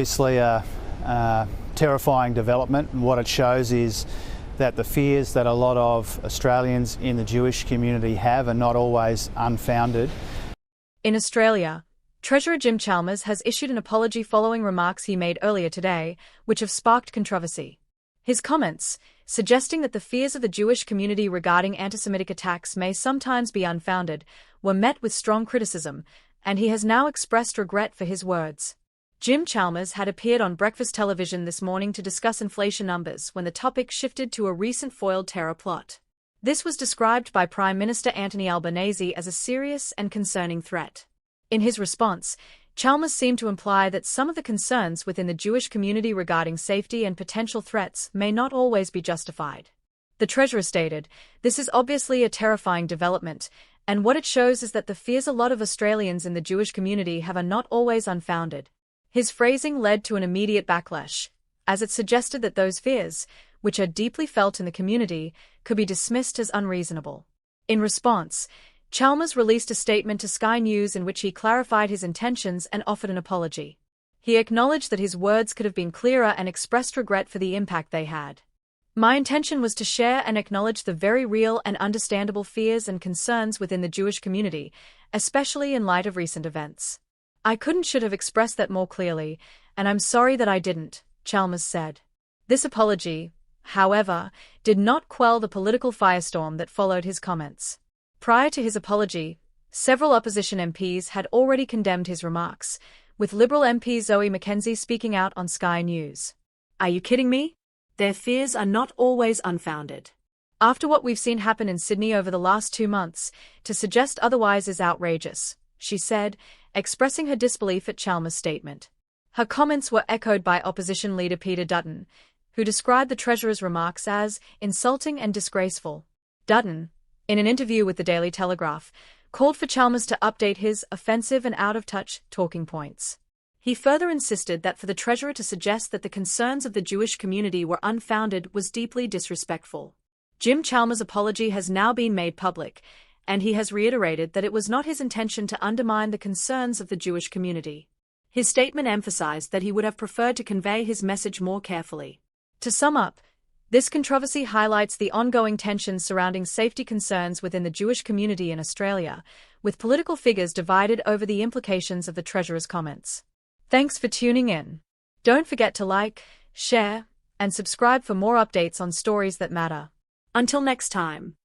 Obviously a terrifying development, and what it shows is that the fears that a lot of Australians in the Jewish community have are not always unfounded. In Australia, Treasurer Jim Chalmers has issued an apology following remarks he made earlier today, which have sparked controversy. His comments, suggesting that the fears of the Jewish community regarding anti-Semitic attacks may sometimes be unfounded, were met with strong criticism, and he has now expressed regret for his words. Jim Chalmers had appeared on breakfast television this morning to discuss inflation numbers when the topic shifted to a recent foiled terror plot. This was described by Prime Minister Anthony Albanese as a serious and concerning threat. In his response, Chalmers seemed to imply that some of the concerns within the Jewish community regarding safety and potential threats may not always be justified. The Treasurer stated, "This is obviously a terrifying development, and what it shows is that the fears a lot of Australians in the Jewish community have are not always unfounded." His phrasing led to an immediate backlash, as it suggested that those fears, which are deeply felt in the community, could be dismissed as unreasonable. In response, Chalmers released a statement to Sky News in which he clarified his intentions and offered an apology. He acknowledged that his words could have been clearer and expressed regret for the impact they had. "My intention was to share and acknowledge the very real and understandable fears and concerns within the Jewish community, especially in light of recent events. I should have expressed that more clearly, and I'm sorry that I didn't," Chalmers said. This apology, however, did not quell the political firestorm that followed his comments. Prior to his apology, several opposition MPs had already condemned his remarks, with Liberal MP Zoe McKenzie speaking out on Sky News. "Are you kidding me? Their fears are not always unfounded. After what we've seen happen in Sydney over the last 2 months, to suggest otherwise is outrageous," she said, expressing her disbelief at Chalmers' statement. Her comments were echoed by opposition leader Peter Dutton, who described the Treasurer's remarks as insulting and disgraceful. Dutton, in an interview with the Daily Telegraph, called for Chalmers to update his offensive and out-of-touch talking points. He further insisted that for the Treasurer to suggest that the concerns of the Jewish community were unfounded was deeply disrespectful. Jim Chalmers' apology has now been made public, and he has reiterated that it was not his intention to undermine the concerns of the Jewish community. His statement emphasized that he would have preferred to convey his message more carefully. To sum up, this controversy highlights the ongoing tensions surrounding safety concerns within the Jewish community in Australia, with political figures divided over the implications of the Treasurer's comments. Thanks for tuning in. Don't forget to like, share, and subscribe for more updates on stories that matter. Until next time.